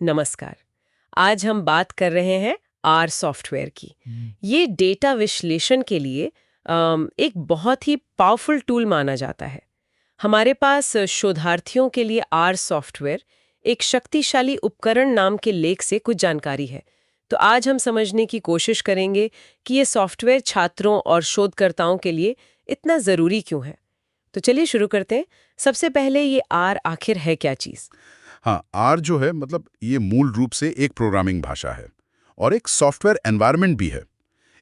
नमस्कार। आज हम बात कर रहे हैं आर सॉफ्टवेयर की। ये डेटा विश्लेषण के लिए एक बहुत ही पावरफुल टूल माना जाता है। हमारे पास शोधार्थियों के लिए आर सॉफ्टवेयर एक शक्तिशाली उपकरण नाम के लेख से कुछ जानकारी है। तो आज हम समझने की कोशिश करेंगे कि ये सॉफ्टवेयर छात्रों और शोधकर्ताओं के लिए इतना ज़रूरी क्यों है। तो चलिए शुरू करते हैं। सबसे पहले ये आर आखिर है क्या चीज़? हाँ, आर जो है मतलब ये मूल रूप से एक प्रोग्रामिंग भाषा है और एक सॉफ्टवेयर एनवायरनमेंट भी है।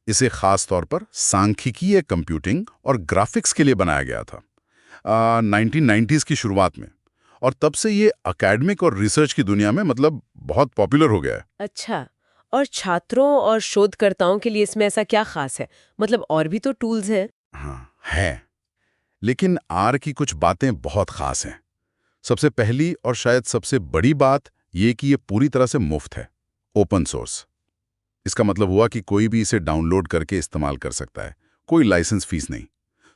इसे खास तौर पर सांख्यिकीय कंप्यूटिंग और ग्राफिक्स के लिए बनाया गया था 1990s की शुरुआत में। और तब से ये एकेडमिक और रिसर्च की दुनिया में मतलब बहुत पॉपुलर हो गया है। अच्छा, और छात्रों और शोधकर्ताओं के लिए इसमें ऐसा क्या खास है? मतलब और भी तो टूल्स हैं। हाँ, है। लेकिन आर की कुछ बातें बहुत खास हैं। सबसे पहली और शायद सबसे बड़ी बात ये कि ये पूरी तरह से मुफ्त है, ओपन सोर्स। इसका मतलब हुआ कि कोई भी इसे डाउनलोड करके इस्तेमाल कर सकता है, कोई लाइसेंस फीस नहीं।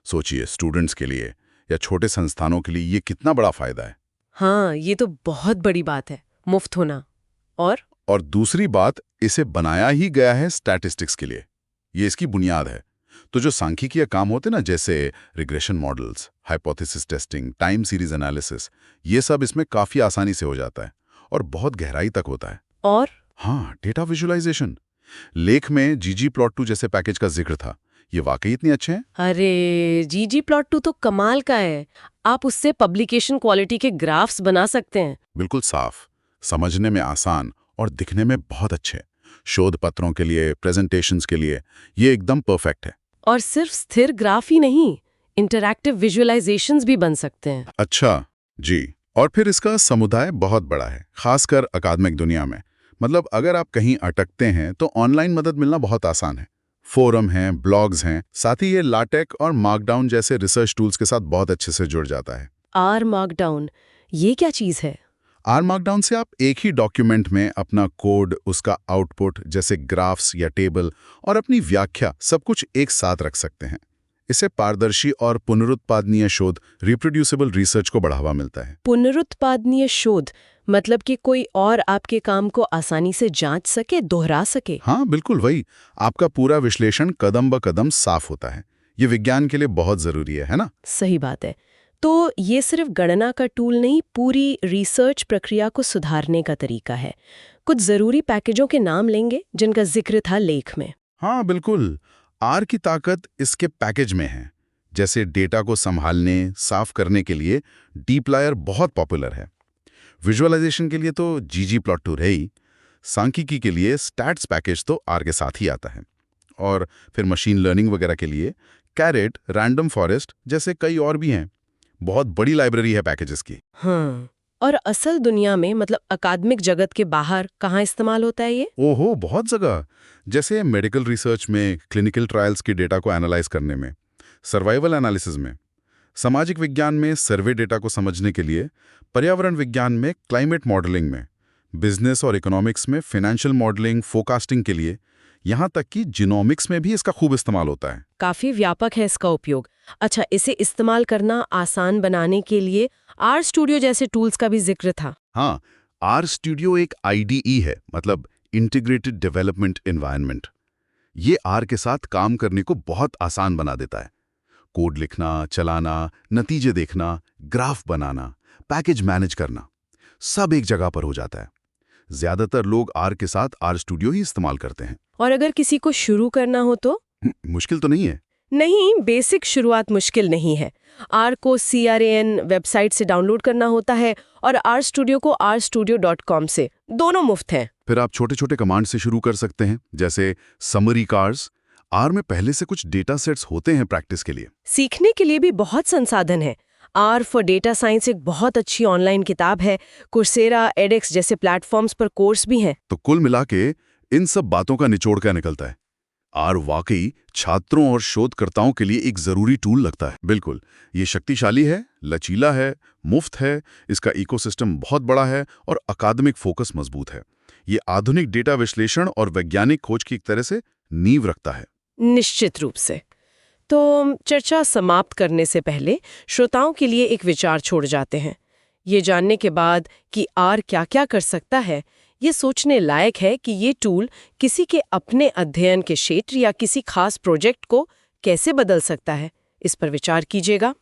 सोचिए, स्टूडेंट्स के लिए या छोटे संस्थानों के लिए ये कितना बड़ा फायदा है। हाँ, ये तो बहुत बड़ी बात है, मुफ्त होना। और और दूसरी बात, इसे बनाया ही गया है स्टैटिस्टिक्स के लिए। ये इसकी बुनियाद है। तो जो सांख्यिकीय काम होते ना, जैसे regression models, hypothesis testing, time series analysis, ये सब इसमें काफी आसानी से हो जाता है और बहुत गहराई तक होता है। और हाँ, डेटा विजुअलाइजेशन। लेख में ggplot2 जैसे पैकेज का जिक्र था। ये वाकई इतने अच्छे हैं? अरे, ggplot2 तो कमाल का है। आप उससे पब्लिकेशन क्वालिटी के ग्राफ्स बना सकते हैं। बिल्कुल साफ, समझने में आसान और दिखने में बहुत अच्छे। शोध पत्रों के लिए, प्रेजेंटेशंस के लिए ये एकदम परफेक्ट है। और सिर्फ स्थिर ग्राफ ही नहीं, इंटरैक्टिव विजुअलाइजेशंस भी बन सकते हैं। अच्छा, जी। और फिर इसका समुदाय बहुत बड़ा है, खासकर अकादमिक दुनिया में। मतलब अगर आप कहीं अटकते हैं तो ऑनलाइन मदद मिलना बहुत आसान है। फोरम हैं, ब्लॉग्स हैं, साथ ही ये लाटेक और मार्कडाउन जैसे रिसर्च टूल्स के साथ बहुत अच्छे से जुड़ जाता है। आर मार्कडाउन, ये क्या चीज़ है? आर मार्कडाउन से आप एक ही डॉक्यूमेंट में अपना कोड, उसका आउटपुट जैसे ग्राफ्स या टेबल और अपनी व्याख्या सब कुछ एक साथ रख सकते हैं। इससे पारदर्शी और पुनरुत्पादनीय शोध, रिप्रोड्यूसिबल रिसर्च को बढ़ावा मिलता है। पुनरुत्पादनीय शोध मतलब कि कोई और आपके काम को आसानी से जांच सके, दोहरा सके। हाँ, बिल्कुल वही। आपका पूरा विश्लेषण कदम ब कदम साफ होता है। ये विज्ञान के लिए बहुत जरूरी है ना? सही बात है। तो ये सिर्फ गणना का टूल नहीं, पूरी रिसर्च प्रक्रिया को सुधारने का तरीका है। कुछ जरूरी पैकेजों के नाम लेंगे जिनका जिक्र था लेख में। हाँ, बिल्कुल। आर की ताकत इसके पैकेज में है। जैसे डेटा को संभालने, साफ करने के लिए डीप्लायर बहुत पॉपुलर है। विजुअलाइजेशन के लिए तो ggplot2 है ही। सांख्यिकी के लिए स्टैट्स पैकेज तो आर के साथ ही आता है। और फिर मशीन लर्निंग वगैरह के लिए कैरेट, रैंडम फॉरेस्ट जैसे कई और भी हैं। बहुत बड़ी लाइब्रेरी है पैकेजेस की। हाँ, और असल दुनिया में मतलब अकादमिक जगत के बाहर कहाँ इस्तेमाल होता है ये? ओहो, बहुत जगह। जैसे मेडिकल रिसर्च में, क्लिनिकल ट्रायल्स की डेटा को एनालाइज करने में, सर्वाइवल एनालिसिस में, सामाजिक विज्ञान में सर्वे डेटा को समझने के लिए, पर्यावरण विज्ञान में क्लाइमेट मॉडलिंग में, बिजनेस और इकोनॉमिक्स में फाइनेंशियल मॉडलिंग, फोरकास्टिंग के लिए, यहाँ तक कि जीनोमिक्स में भी इसका खूब इस्तेमाल होता है। काफी व्यापक है इसका उपयोग। अच्छा, इसे इस्तेमाल करना आसान बनाने के लिए आर स्टूडियो जैसे टूल्स का भी जिक्र था। हाँ, आर स्टूडियो एक IDE है, मतलब इंटीग्रेटेड डेवलपमेंट एनवायरनमेंट। ये आर के साथ काम करने को बहुत आसान बना देता है। कोड लिखना, चलाना, नतीजे देखना, ग्राफ बनाना, पैकेज मैनेज करना, सब एक जगह पर हो जाता है। ज्यादातर लोग आर के साथ आर स्टूडियो ही इस्तेमाल करते हैं। और अगर किसी को शुरू करना हो तो? मुश्किल तो नहीं है। नहीं, बेसिक शुरुआत मुश्किल नहीं है। आर को CRAN वेबसाइट से डाउनलोड करना होता है और आर स्टूडियो को rstudio.com से। दोनों मुफ्त हैं। फिर आप छोटे छोटे कमांड से शुरू कर सकते हैं, जैसे समरी कार्स। आर में पहले से कुछ डेटा सेट्स होते हैं प्रैक्टिस के लिए। सीखने के लिए भी बहुत संसाधन है। आर फॉर डेटा साइंस एक बहुत अच्छी ऑनलाइन किताब है। coursera, edX जैसे प्लेटफॉर्म्स पर कोर्स भी हैं। तो कुल मिला के इन सब बातों का निचोड़ क्या निकलता है? आर वाकई छात्रों और शोधकर्ताओं के लिए एक जरूरी टूल लगता है। बिल्कुल, ये शक्तिशाली है, लचीला है, मुफ्त है, इसका इकोसिस्टम बहुत बड़ा है और अकादमिक फोकस मजबूत है। ये आधुनिक डेटा विश्लेषण और वैज्ञानिक खोज की एक तरह से नींव रखता है। निश्चित रूप से। तो चर्चा समाप्त करने से पहले श्रोताओं के लिए एक विचार छोड़ जाते हैं। ये जानने के बाद कि आर क्या-क्या कर सकता है, ये सोचने लायक है कि ये टूल किसी के अपने अध्ययन के क्षेत्र या किसी खास प्रोजेक्ट को कैसे बदल सकता है। इस पर विचार कीजिएगा।